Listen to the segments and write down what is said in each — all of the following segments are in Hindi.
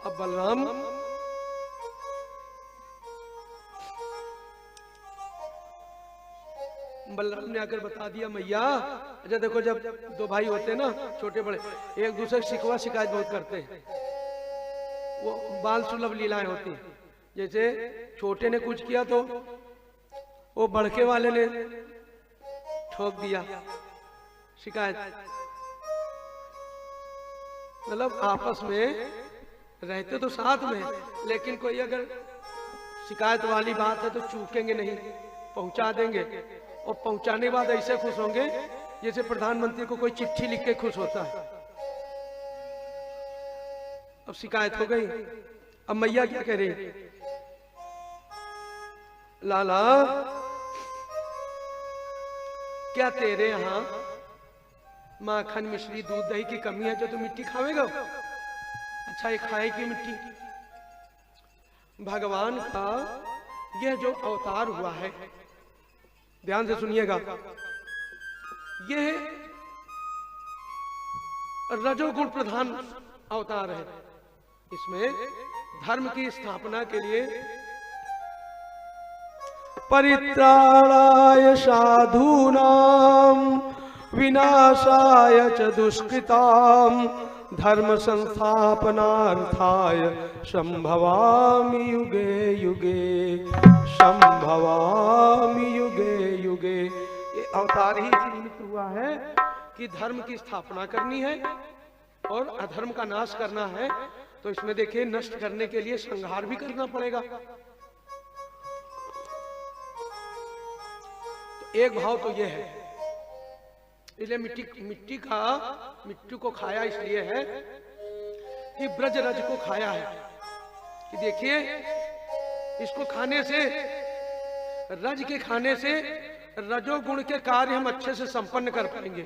अब बलराम ने आकर बता दिया, मैया अच्छा देखो, जब दो भाई होते हैं ना छोटे बड़े, एक दूसरे की शिकवा शिकायत बहुत करते हैं, वो बाल सुलभ लीलाएं होती हैं। जैसे छोटे ने कुछ किया तो वो बड़के वाले ने ठोक दिया, शिकायत। मतलब आपस में रहते तो साथ में, लेकिन कोई अगर शिकायत वाली बात है तो चूकेंगे नहीं, पहुंचा देंगे। और पहुंचाने के बाद ऐसे खुश होंगे जैसे प्रधानमंत्री को कोई चिट्ठी लिख के खुश होता है। अब शिकायत हो गई, अब मैया क्या कह रही, लाला क्या तेरे यहां माखन मिश्री दूध दही की कमी है जो तू मिट्टी खावेगा? अच्छा ये खाए की मिट्टी? भगवान का यह जो अवतार हुआ है, ध्यान से सुनिएगा, यह रजोगुण प्रधान अवतार है। इसमें धर्म की स्थापना के लिए परित्राणाय साधूनां विनाशाय च दुष्कृतां धर्म संस्थापनार्थाय संभवामि युगे युगे, संभवामि युगे युगे। ये अवतार ही निमित्त हुआ है कि धर्म की स्थापना करनी है और अधर्म का नाश करना है। तो इसमें देखिए, नष्ट करने के लिए संहार भी करना पड़ेगा। तो एक भाव तो ये है, इसलिए मिट्टी को खाया इसलिए है कि ब्रज रज को खाया है कि देखिए, इसको खाने से, रज के खाने से रजोगुण के कार्य हम अच्छे से संपन्न कर पाएंगे।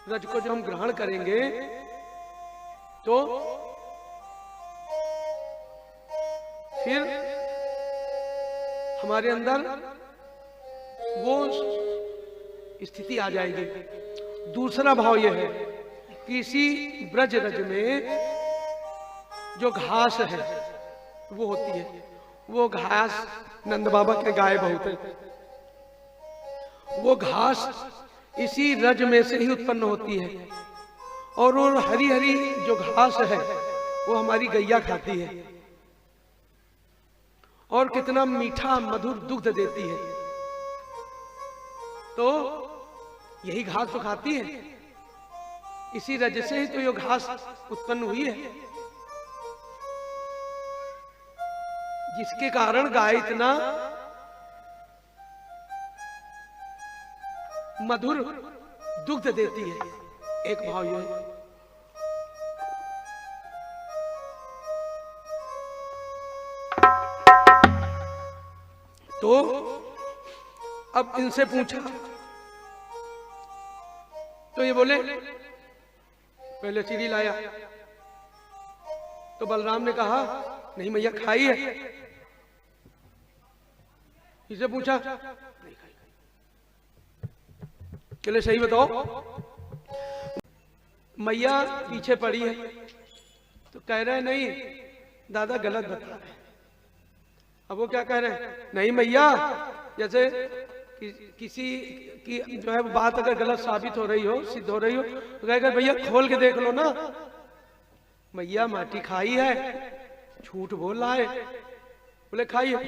रज को जब हम ग्रहण करेंगे तो फिर हमारे अंदर वो स्थिति आ जाएगी। दूसरा भाव यह है कि इसी ब्रज रज में जो घास है वो होती है, वो घास नंद बाबा के गाय बहुत है, वो घास इसी रज में से ही उत्पन्न होती है। और वो हरी हरी जो घास है वो हमारी गैया खाती है और कितना मीठा मधुर दुग्ध देती है। तो यही घास तो खाती है, इसी रज से ही तो ये घास उत्पन्न हुई है, जिसके कारण गाय इतना मधुर दुग्ध देती है। एक भाव ये है। तो अब इनसे पूछा तो ये बोले पहले सीढ़ी लाया। तो बलराम ने कहा नहीं मैया खाई है। इसे पूछा नहीं खाई। चले सही बताओ। मैया पीछे पड़ी है तो कह रहे नहीं दादा गलत बता रहे। अब वो क्या कह रहे हैं, नहीं मैया, जैसे किसी की जो है बात अगर गलत साबित हो रही हो, सिद्ध हो रही हो, तो कहेगा भैया खोल के देख लो ना। मैया माटी खाई है, झूठ बोल रहा है। बोले खाई है,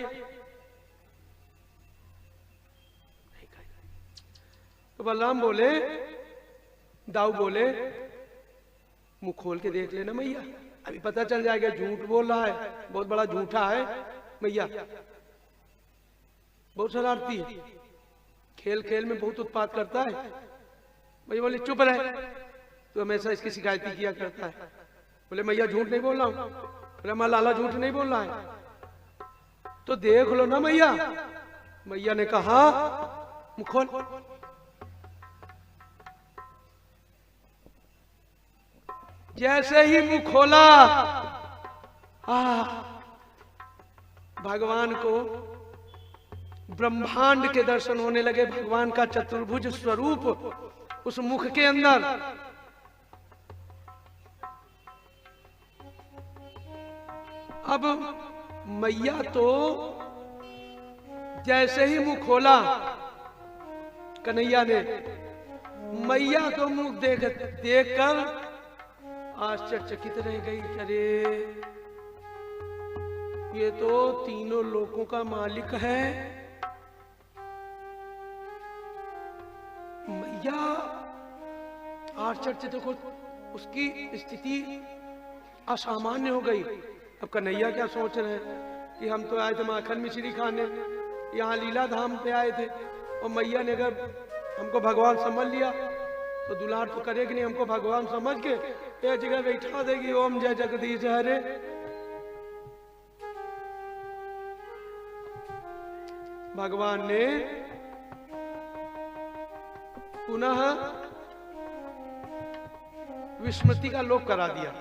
तो बलराम बोले, दाऊ बोले मुंह खोल के देख लेना मैया, अभी पता चल जाएगा झूठ बोल रहा है, बहुत बड़ा झूठा है मैया, बहुत शरारती है, खेल खेल में बहुत उत्पात करता है। भैया बोले चुप रहे, तो हमेशा इसकी शिकायत किया करता है। बोले मैया झूठ नहीं बोल रहा हूं। बोले मैं लाला झूठ नहीं बोल रहा है, तो देख लो ना मैया। मैया ने कहा मुंह खोल। जैसे ही मुंह खोला, भगवान को ब्रह्मांड के दर्शन होने लगे। भगवान का चतुर्भुज स्वरूप उस मुख के अंदर अब मैया तो जैसे ही मुंह खोला कन्हैया ने, मैया तो मुंह देखकर आश्चर्यचकित रह गई। अरे ये तो तीनों लोकों का मालिक है। मैया आश्चर्य, देखो उसकी स्थिति असामान्य हो गई। अब कन्हैया क्या सोच रहे हैं कि हम तो आए थे माखन मिश्री खाने, यहाँ लीला धाम पे आए थे, और मैया ने अगर हमको भगवान समझ लिया तो दुलार तो करेगी नहीं, हमको भगवान समझ के एक जगह बैठा देगी। ओम जय जगदीश हरे। भगवान ने पुनः विस्मृति का लोप करा दिया,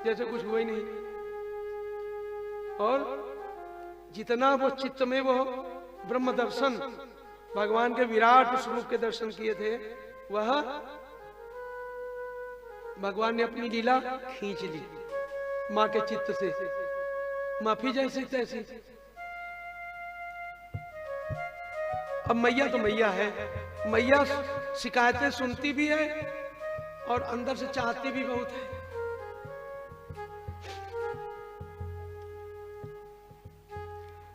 जैसे कुछ हुआ ही नहीं। और जितना वो चित्त में वो ब्रह्म दर्शन, भगवान के विराट स्वरूप के दर्शन किए थे, वह भगवान ने अपनी लीला खींच ली मां के चित्त से, माफी जैसी तैसी। अब मैया तो मैया है, मैया शिकायतें सुनती भी है और अंदर से चाहती भी बहुत है।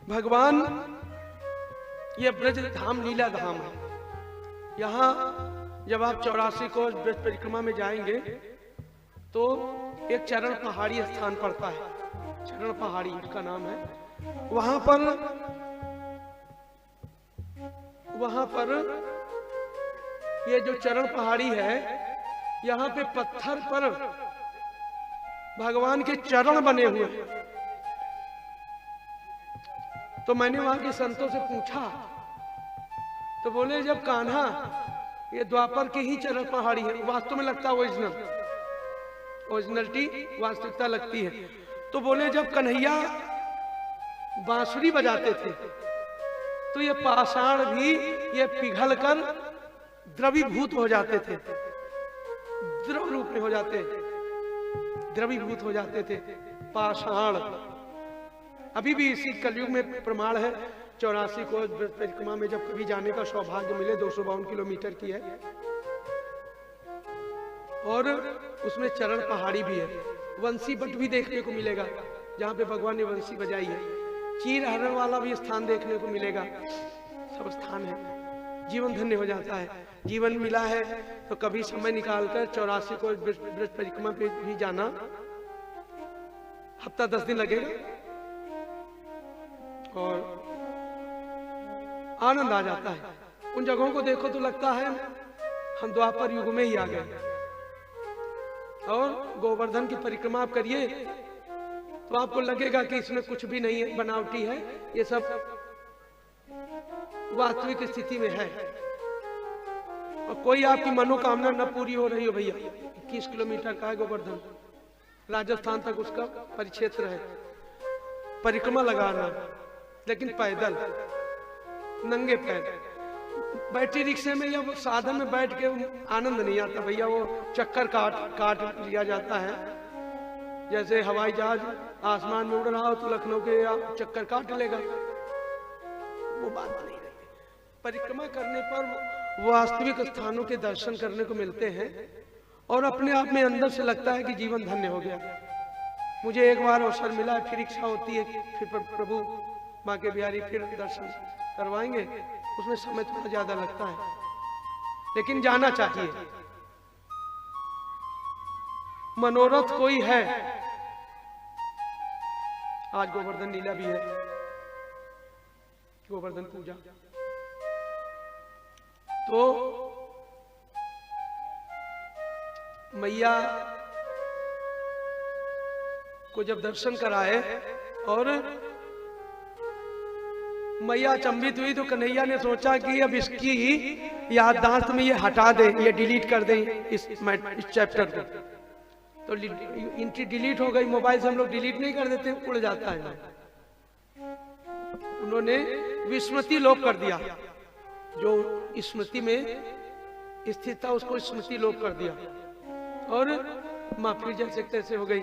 भगवान ये ब्रज धाम लीला धाम है। यहाँ जब आप 84 कोस ब्रज परिक्रमा में जाएंगे तो एक चरण पहाड़ी स्थान पड़ता है, चरण पहाड़ी उसका नाम है। वहां पर ये जो चरण पहाड़ी है, यहाँ पे पत्थर पर भगवान के चरण बने हुए हैं। तो मैंने वहां के संतों से पूछा तो बोले जब कान्हा ये द्वापर की ही चरण पहाड़ी है, वास्तव में लगता है ओरिजिनलिटी वास्तविकता लगती है। तो बोले जब कन्हैया बांसुरी बजाते थे तो ये पाषाण भी ये पिघल कर द्रवीभूत हो जाते थे, द्रव रूप में हो जाते, द्रवीभूत हो जाते थे पाषाण। अभी भी इसी कलयुग में प्रमाण है। 84 को परिक्रमा में जब कभी जाने का सौभाग्य मिले, 252 किलोमीटर की है, और उसमें चरण पहाड़ी भी है। वंशी बट भी देखने को मिलेगा जहाँ पे भगवान ने वंशी बजाई है। चीर हरण वाला भी स्थान देखने को मिलेगा। सब स्थान है, जीवन धन्य हो जाता है। जीवन मिला है तो कभी समय निकालकर 84 को ब्रज परिक्रमा पे भी जाना। हफ्ता 10 दिन लगेगा और आनंद आ जाता है। उन जगहों को देखो तो लगता है हम द्वापर युग में ही आ गए। और गोवर्धन की परिक्रमा आप करिए तो आपको लगेगा कि इसमें कुछ भी नहीं है, बनावटी है, ये सब वास्तविक स्थिति में है। और कोई आपकी मनोकामना न पूरी हो रही हो भैया, 21 किलोमीटर का है गोवर्धन, राजस्थान तक उसका परिक्षेत्र है। परिक्रमा लगाना, लेकिन पैदल, नंगे पैर। बैटरी रिक्शे में या साधन में बैठ के आनंद नहीं आता भैया, वो चक्कर काट लिया जाता है। जैसे हवाई जहाज आसमान में उड़ रहा हो तो लखनऊ के चक्कर काट लेगा, वो बात नहीं रही। परिक्रमा करने पर वास्तविक स्थानों के दर्शन करने को मिलते हैं और अपने आप में अंदर से लगता है कि जीवन धन्य हो गया। मुझे एक बार अवसर मिला, फिर इच्छा होती है फिर प्रभु माँ के बिहारी फिर दर्शन करवाएंगे। उसमें समय थोड़ा ज्यादा लगता है, लेकिन जाना चाहिए। मनोरथ कोई है, आज गोवर्धन लीला भी है, गोवर्धन पूजा। तो मैया को जब दर्शन कराए और मैया अचंभित हुई तो कन्हैया ने सोचा कि अब इसकी याददाश्त में ये हटा दें, ये डिलीट कर दें इस चैप्टर को। तो एंट्री डिलीट हो गई। मोबाइल से हम लोग डिलीट नहीं कर देते, उड़ जाता है। उन्होंने विस्मृति लोप कर दिया, जो स्मृति में स्थित था उसको स्मृति लोप कर दिया और माफी जैसे तैसे हो गई।